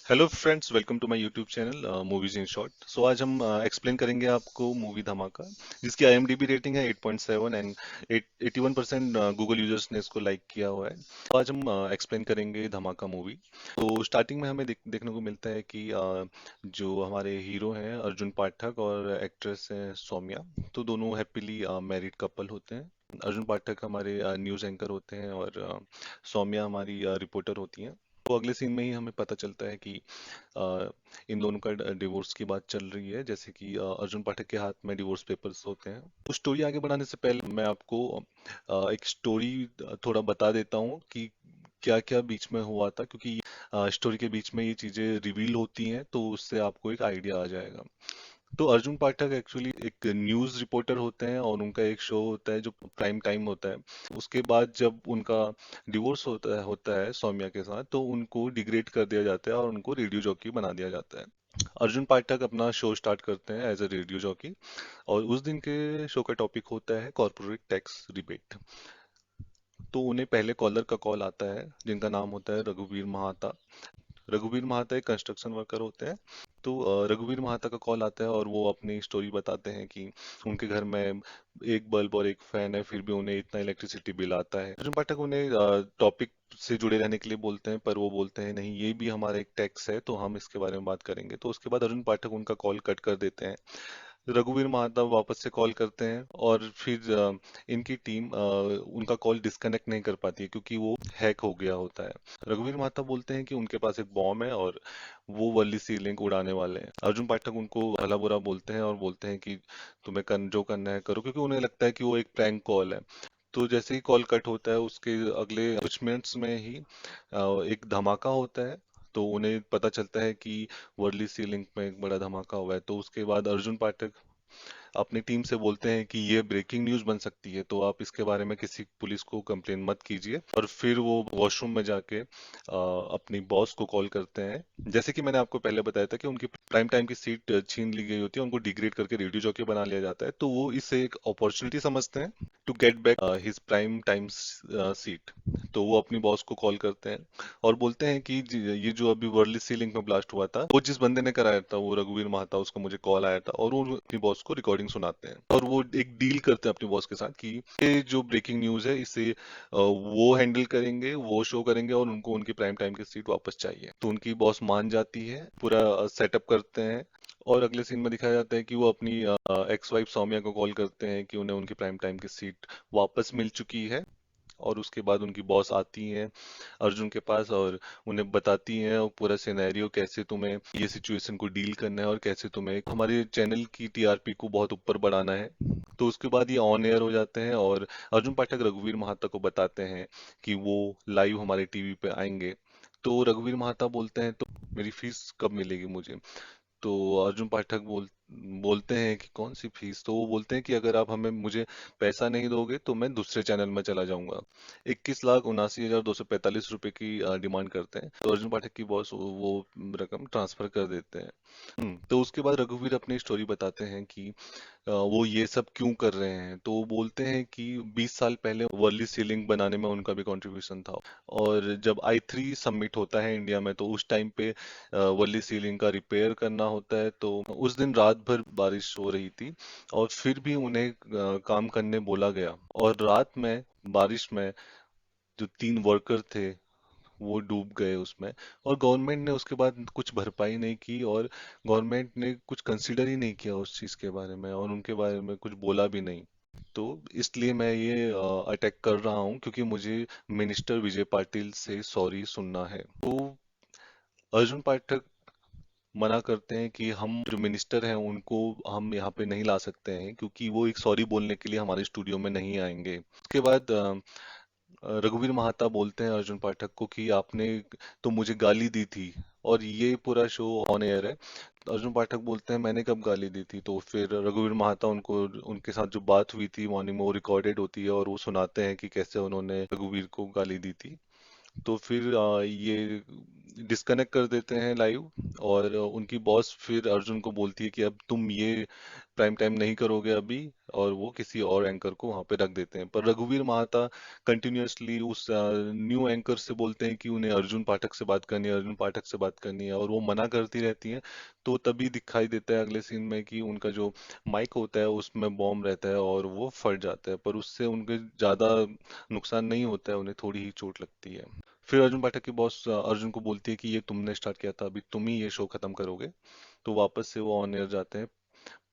Hello friends, welcome to my YouTube channel movies in short. So आज हम explain करेंगे आपको मूवी धमाका, जिसकी आईएमडीबी रेटिंग है 8.7 एंड 81% गूगल यूजर्स ने इसको लाइक किया हुआ है। तो आज हम एक्सप्लेन करेंगे धमाका मूवी। तो स्टार्टिंग में हमें देखने को मिलता है कि जो हमारे हीरो हैं अर्जुन पाठक और एक्ट्रेस हैं सौम्या, तो दोनों हैप्पीली मैरिड कपल होते हैं। अर्जुन पाठक हमारे न्यूज़ एंकर होते हैं और सौम्या हमारी रिपोर्टर होती हैं। तो अगले सीन में ही हमें पता चलता है कि अ, इन दोनों का डिवोर्स की बात चल रही है, जैसे कि अर्जुन पाठक के हाथ में डिवोर्स पेपर्स होते हैं। तो स्टोरी आगे बढ़ाने से पहले मैं आपको एक स्टोरी थोड़ा बता देता हूँ कि क्या क्या बीच में हुआ था, क्योंकि स्टोरी के बीच में ये चीजें रिवील होती हैं तो उससे आपको एक आइडिया आ जाएगा। तो अर्जुन पाठक एक्चुअली एक न्यूज़ रिपोर्टर होते हैं और उनका एक शो होता है जो प्राइम टाइम होता है। उसके बाद जब उनका डिवोर्स होता है सौम्या के साथ, तो उनको डिग्रेड कर दिया जाता है और उनको रेडियो जॉकी बना दिया जाता है। अर्जुन पाठक अपना शो स्टार्ट करते हैं एज अ रेडियो जॉकी, और उस दिन के शो का टॉपिक होता है कॉर्पोरेट टैक्स रिबेट। तो उन्हें पहले कॉलर का कॉल आता है जिनका नाम होता है रघुवीर महाता। रघुवीर महाता एक कंस्ट्रक्शन वर्कर होते हैं। तो रघुवीर महाता का कॉल आता है और वो अपनी स्टोरी बताते हैं कि उनके घर में एक बल्ब और एक फैन है, फिर भी उन्हें इतना इलेक्ट्रिसिटी बिल आता है। अर्जुन पाठक उन्हें टॉपिक से जुड़े रहने के लिए बोलते हैं, पर वो बोलते हैं नहीं, ये भी हमारा एक टैक्स है तो हम इसके बारे में बात करेंगे। तो उसके बाद अर्जुन पाठक उनका कॉल कट कर देते हैं। रघुवीर महाता वापस से कॉल करते हैं और फिर इनकी टीम उनका कॉल डिस्कनेक्ट नहीं कर पाती है क्योंकि वो हैक हो गया होता है। रघुवीर महाता बोलते हैं कि उनके पास एक बॉम्ब है और वो वर्ली सी लिंक उड़ाने वाले हैं। अर्जुन पाठक उनको भला बुरा बोलते हैं और बोलते हैं कि तुम्हें जो करना है करो, क्योंकि उन्हें लगता है कि वो एक प्रैंक कॉल है। तो जैसे ही कॉल कट होता है उसके अगले कुछ मिनट्स में ही एक धमाका होता है। तो उन्हें पता चलता है कि वर्ली सी लिंक में एक बड़ा धमाका हुआ है। तो उसके बाद अर्जुन पाठक अपनी टीम से बोलते हैं कि ये ब्रेकिंग न्यूज़ बन सकती है, तो आप इसके बारे में किसी पुलिस को कंप्लेन मत कीजिए। और फिर वो वॉशरूम में जाके अपनी बॉस को कॉल करते हैं। जैसे कि मैंने आपको पहले बताया था कि उनकी प्राइम टाइम की सीट छीन ली गई होती है, उनको डिग्रेड करके रेडियो जॉकी बना लिया जाता है, तो वो इसे एक अपॉर्चुनिटी समझते हैं to get back his prime time seat. तो वो अपनी बॉस को कॉल करते हैं और बोलते हैं कि ये जो अभी वर्ली सीलिंग में ब्लास्ट हुआ था, वो जिस बंदे ने कराया था वो रघुवीर महाता, उसको मुझे कॉल आया था। और वो अपनी बॉस को रिकॉर्डिंग सुनाते हैं और वो एक डील करते हैं अपनी बॉस के साथ कि ये जो ब्रेकिंग न्यूज है इसे वो हैंडल करेंगे, वो शो करेंगे और उनको उनकी प्राइम टाइम की सीट वापस चाहिए। तो उनकी बॉस मान जाती है, पूरा सेटअप करते हैं। और अगले सीन में दिखाया जाता है कि वो अपनी एक्स वाइफ सौम्या को कॉल करते हैं कि उन्हें उनकी प्राइम टाइम की सीट वापस मिल चुकी है। और उसके बाद उनकी बॉस आती हैं अर्जुन के पास और उन्हें बताती हैं और पूरा सिनेरियो, कैसे तुम्हें ये सिचुएशन को डील करना है और कैसे तुम्हें हमारे चैनल की टीआरपी को बहुत ऊपर बढ़ाना है। तो उसके बाद ये ऑन एयर हो जाते हैं और अर्जुन पाठक रघुवीर महाता को बताते हैं कि वो लाइव हमारे टीवी पे आएंगे। तो रघुवीर महाता बोलते हैं तो मेरी फीस कब मिलेगी मुझे? तो अर्जुन पाठक बोलते हैं कि कौन सी फीस? तो वो बोलते हैं कि अगर आप हमें मुझे पैसा नहीं दोगे तो मैं दूसरे चैनल में चला जाऊंगा। 21,79,245 रुपए की डिमांड करते हैं। तो अर्जुन पाठक की बॉस वो रकम ट्रांसफर कर देते हैं। तो उसके बाद रघुवीर अपनी स्टोरी बताते हैं कि वो ये सब क्यों कर रहे हैं। तो वो बोलते हैं कि 20 साल पहले वर्ली सीलिंग बनाने में उनका भी कंट्रीब्यूशन था। और जब आई 3 सबमिट होता है इंडिया में, तो उस टाइम पे वर्ली सीलिंग का रिपेयर करना होता है। तो उस दिन रात भर बारिश हो रही थी और फिर भी उन्हें काम करने बोला गया। और रात में बारिश में जो 3 वर्कर थे वो डूब गए उसमें। और गवर्नमेंट ने उसके बाद कुछ भरपाई नहीं की और गवर्नमेंट ने कुछ कंसीडर ही नहीं किया उस चीज़ के बारे में और उनके बारे में कुछ बोला भी नहीं। तो इसलिए मैं ये अटैक कर रहा हूँ क्योंकि मुझे मिनिस्टर विजय पाटिल से सॉरी सुनना है। तो अर्जुन पाठक मना करते हैं कि हम जो मिनिस्टर हैं उनको हम यहाँ पे नहीं ला सकते हैं, क्योंकि वो एक सॉरी बोलने के लिए हमारे स्टूडियो में नहीं आएंगे। उसके बाद रघुवीर महाता बोलते हैं अर्जुन पाठक को कि आपने तो मुझे गाली दी थी और ये पूरा शो ऑन एयर है। तो अर्जुन पाठक बोलते हैं मैंने कब गाली दी थी? तो फिर रघुवीर महाता उनको उनके साथ जो बात हुई थी मॉर्निंग में वो रिकॉर्डेड होती है और वो सुनाते हैं कि कैसे उन्होंने रघुवीर को गाली दी थी। तो फिर ये डिस्कनेक्ट कर देते हैं लाइव। और उनकी बॉस फिर अर्जुन को बोलती है कि अब तुम ये प्राइम टाइम नहीं करोगे अभी, और वो किसी और एंकर को वहां पे रख देते हैं। पर रघुवीर महाता कंटिन्यूअसली उस न्यू एंकर से बोलते हैं कि उन्हें अर्जुन पाठक से बात करनी है, अर्जुन पाठक से बात करनी है, और वो मना करती रहती हैं। तो तभी दिखाई देता है अगले सीन में कि उनका जो माइक होता है उसमें बॉम्ब रहता है और वो फट जाता है, पर उससे उनके ज्यादा नुकसान नहीं होता है, उन्हें थोड़ी ही चोट लगती है। फिर अर्जुन पाठक की बॉस अर्जुन को बोलती है कि ये तुमने स्टार्ट किया था, अभी तुम ही ये शो खत्म करोगे। तो वापस से वो ऑन एयर जाते हैं।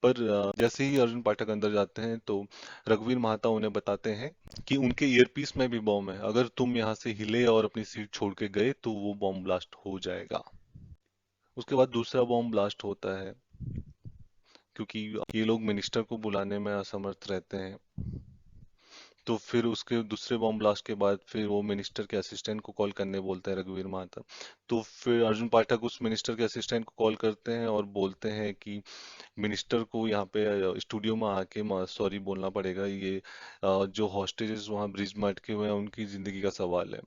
पर जैसे ही अर्जुन पाठक अंदर जाते हैं तो रघुवीर महाता उन्हें बताते हैं कि उनके ईयरपीस में भी बॉम्ब है, अगर तुम यहाँ से हिले और अपनी सीट छोड़ के गए तो वो बॉम्ब ब्लास्ट हो जाएगा। उसके बाद दूसरा बॉम्ब ब्लास्ट होता है, क्योंकि ये लोग मिनिस्टर को बुलाने में असमर्थ रहते हैं। तो फिर उसके दूसरे बॉम्ब ब्लास्ट के बाद फिर वो मिनिस्टर के असिस्टेंट को कॉल करने बोलता है रघुवीर महाता। तो फिर अर्जुन पाठक उस मिनिस्टर के असिस्टेंट को कॉल करते हैं और बोलते हैं कि मिनिस्टर को यहाँ पे स्टूडियो में आके सॉरी बोलना पड़ेगा, ये जो हॉस्टेजेस वहाँ ब्रिज में अटके हुए हैं उनकी जिंदगी का सवाल है।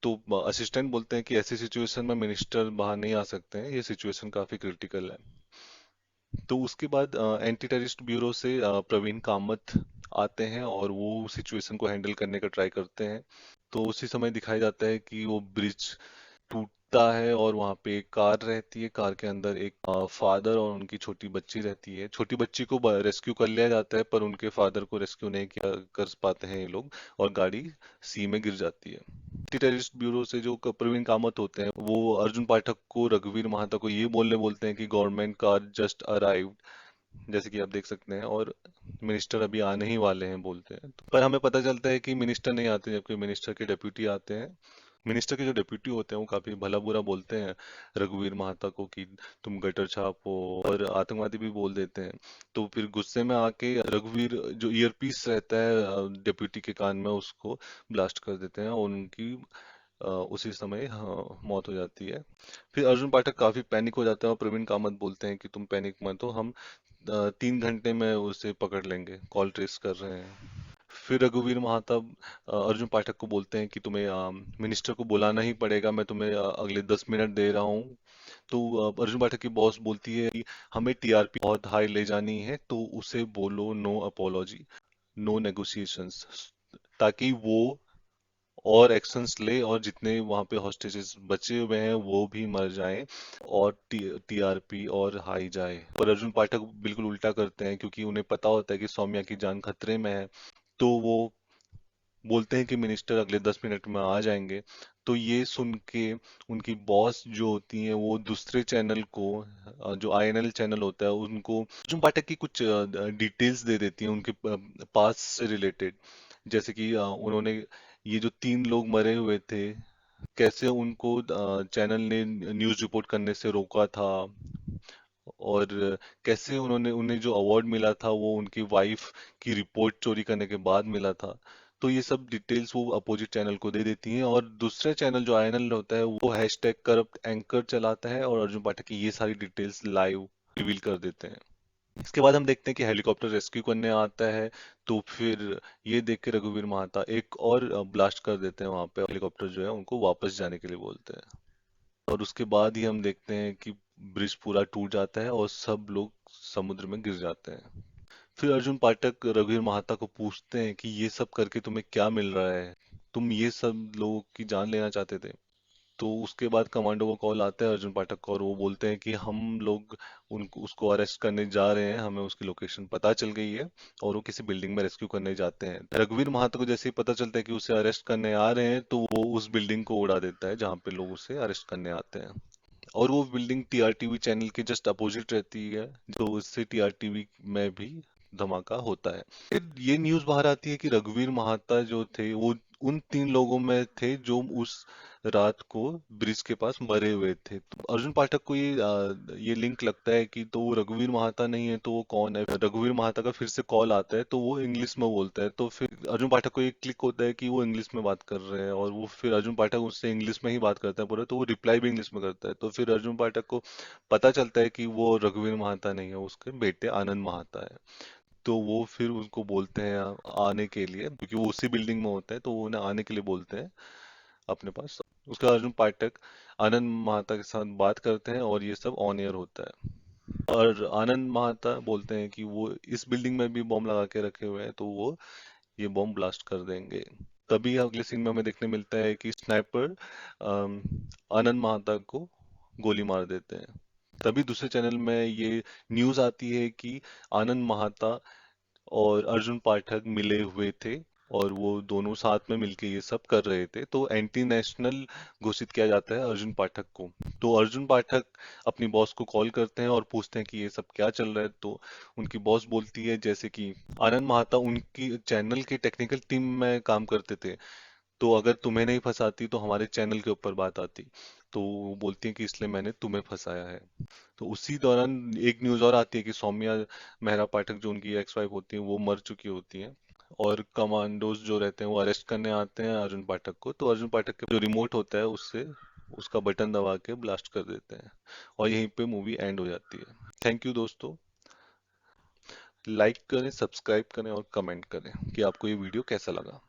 तो असिस्टेंट बोलते हैं कि ऐसी सिचुएशन में मिनिस्टर बाहर नहीं आ सकते हैं, ये सिचुएशन काफी क्रिटिकल है। तो उसके बाद एंटी टेररिस्ट ब्यूरो से प्रवीण कामत आते हैं और वो सिचुएशन को हैंडल करने का ट्राई करते हैं। तो उसी समय दिखाया जाता है कि वो ब्रिज टूटता है और वहां पे एक कार रहती है, कार के अंदर एक फादर और उनकी छोटी बच्ची रहती है। छोटी बच्ची को रेस्क्यू कर लिया जाता है, पर उनके फादर को रेस्क्यू नहीं किया कर पाते हैं ये लोग, और गाड़ी सी में गिर जाती है। एंटी टेररिस्ट ब्यूरो से जो प्रवीण कामत होते हैं वो अर्जुन पाठक को रघुवीर महाता को ये बोलते हैं कि गवर्नमेंट कार जस्ट अराइव्ड, जैसे कि आप देख सकते हैं, और मिनिस्टर अभी आने ही वाले हैं बोलते हैं। पर हमें पता चलता है कि मिनिस्टर नहीं आते, जबकि मिनिस्टर के डेप्यूटी आते हैं। मिनिस्टर के जो डेप्यूटी होते हैं वो काफी भला बुरा बोलते हैं रघुवीर महाता को कि तुम गटर छाप हो, और आतंकवादी भी बोल देते हैं। तो फिर गुस्से में आके रघुवीर जो ईयरपीस रहता है डेप्यूटी के कान में, उसको ब्लास्ट कर देते हैं और उनकी उसी समय हाँ, मौत हो जाती है। फिर अर्जुन पाठक काफी पैनिक हो जाता है और प्रवीण कामत बोलते हैं कि तुम पैनिक मत हो, हम 3 घंटे में उसे पकड़ लेंगे, कॉल ट्रेस कर रहे हैं। फिर रघुवीर महाताब अर्जुन पाठक को बोलते हैं कि तुम्हें मिनिस्टर को बुलाना ही पड़ेगा, मैं तुम्हें अगले 10 मिनट दे रहा हूँ। तो अर्जुन पाठक की बॉस बोलती है कि हमें टीआरपी बहुत हाई ले जानी है, तो उसे बोलो नो अपोलॉजी, नो नेगोशिएशंस, ताकि वो और एक्शंस ले और जितने वहां पे हॉस्टेजेस बचे हुए हैं वो भी मर जाएं और टीआरपी और हाई जाए। पर अर्जुन पाठक बिल्कुल उल्टा करते हैं, क्योंकि उन्हें पता होता है कि सौम्या की जान खतरे में है। तो वो बोलते हैं कि मिनिस्टर अगले 10 मिनट में आ जाएंगे। तो ये सुन के उनकी बॉस जो होती हैं वो दूसरे चैनल को, जो आईएनएल चैनल होता है, उनको अर्जुन पाठक की कुछ डिटेल्स दे देती हैं उनके पास से रिलेटेड। जैसे कि उन्होंने ये जो 3 लोग मरे हुए थे, कैसे उनको चैनल ने न्यूज़ रिपोर्ट करने से रोका था, और कैसे उन्होंने उन्हें जो अवार्ड मिला था वो उनकी वाइफ की रिपोर्ट चोरी करने के बाद मिला था। तो ये सब डिटेल्स वो अपोजिट चैनल को दे देती हैं, और दूसरा चैनल जो आईएनएल होता है वो हैशटैग करप्ट एंकर चलाता है और अर्जुन पाठक की ये सारी डिटेल्स लाइव रिवील कर देते हैं। इसके बाद हम देखते हैं कि हेलीकॉप्टर रेस्क्यू करने आता है। तो फिर ये देख के रघुवीर महाता एक और ब्लास्ट कर देते हैं वहां पे, हेलीकॉप्टर जो है उनको वापस जाने के लिए बोलते हैं। और उसके बाद ही हम देखते हैं कि ब्रिज पूरा टूट जाता है और सब लोग समुद्र में गिर जाते हैं। फिर अर्जुन पाठक रघुवीर महाता को पूछते हैं कि ये सब करके तुम्हें क्या मिल रहा है, तुम ये सब लोगों की जान लेना चाहते थे। तो उसके बाद कमांडो को कॉल आता है अर्जुन पाठक को, और वो बोलते हैं कि हम लोग उनको उसको अरेस्ट करने जा रहे हैं, हमें उसकी लोकेशन पता चल गई है, और वो किसी बिल्डिंग में रेस्क्यू करने जाते हैं। रघुवीर महातो को जैसे ही पता चलता है कि उसे अरेस्ट करने आ रहे हैं, तो वो उस बिल्डिंग को उड़ा देता है जहाँ पे लोग उसे अरेस्ट करने आते हैं। और वो बिल्डिंग टीआरटीवी चैनल के जस्ट अपोजिट रहती है, जो उससे टीआरटीवी में भी धमाका होता है। फिर ये न्यूज बाहर आती है कि रघुवीर महाता जो थे वो उन 3 लोगों में थे जो उस रात को ब्रिज के पास मरे हुए थे। तो अर्जुन पाठक को ये लिंक लगता है कि तो वो रघुवीर महाता नहीं है तो वो कौन है। रघुवीर महाता का फिर से कॉल आता है तो वो इंग्लिश में बोलता है, तो फिर अर्जुन पाठक को ये क्लिक होता है कि वो इंग्लिश में बात कर रहे हैं, और वो फिर अर्जुन पाठक उससे इंग्लिश में ही बात करता है पूरा, तो वो रिप्लाई भी इंग्लिश में करता है। तो फिर अर्जुन पाठक को पता चलता है कि वो रघुवीर महाता नहीं है, उसके बेटे आनंद महाता है। तो वो फिर उनको बोलते हैं आने के लिए, क्योंकि वो उसी बिल्डिंग में होता है, तो वो उन्हें आने के लिए बोलते हैं अपने पास। उसका अर्जुन पाठक आनंद महाता के साथ बात करते हैं और ये सब ऑन एयर होता है। और आनंद महाता बोलते हैं कि वो इस बिल्डिंग में भी बॉम्ब लगा के रखे हुए हैं, तो वो ये बॉम्ब ब्लास्ट कर देंगे। तभी अगले सीन में हमें देखने मिलता है कि स्नाइपर आनंद महाता को गोली मार देते हैं। तभी दूसरे चैनल में ये न्यूज आती है कि आनंद महाता और अर्जुन पाठक मिले हुए थे और वो दोनों साथ में मिलके ये सब कर रहे थे, तो एंटी नेशनल घोषित किया जाता है अर्जुन पाठक को। तो अर्जुन पाठक अपनी बॉस को कॉल करते हैं और पूछते हैं कि ये सब क्या चल रहा है। तो उनकी बॉस बोलती है जैसे कि आनंद महाता उनकी चैनल की टेक्निकल टीम में काम करते थे, तो अगर तुम्हें नहीं फंसाती तो हमारे चैनल के ऊपर बात आती। तो वो बोलती है कि इसलिए मैंने तुम्हें फंसाया है। तो उसी दौरान एक न्यूज और आती है कि सौम्या मेहरा पाठक जो उनकी एक्स वाइफ होती है वो मर चुकी होती हैं, और कमांडोज जो रहते हैं वो अरेस्ट करने आते हैं अर्जुन पाठक को। तो अर्जुन पाठक के जो रिमोट होता है उससे उसका बटन दबा के ब्लास्ट कर देते हैं, और यहीं पे मूवी एंड हो जाती है। थैंक यू दोस्तों। लाइक करें, सब्सक्राइब करें और कमेंट करें कि आपको ये वीडियो कैसा लगा।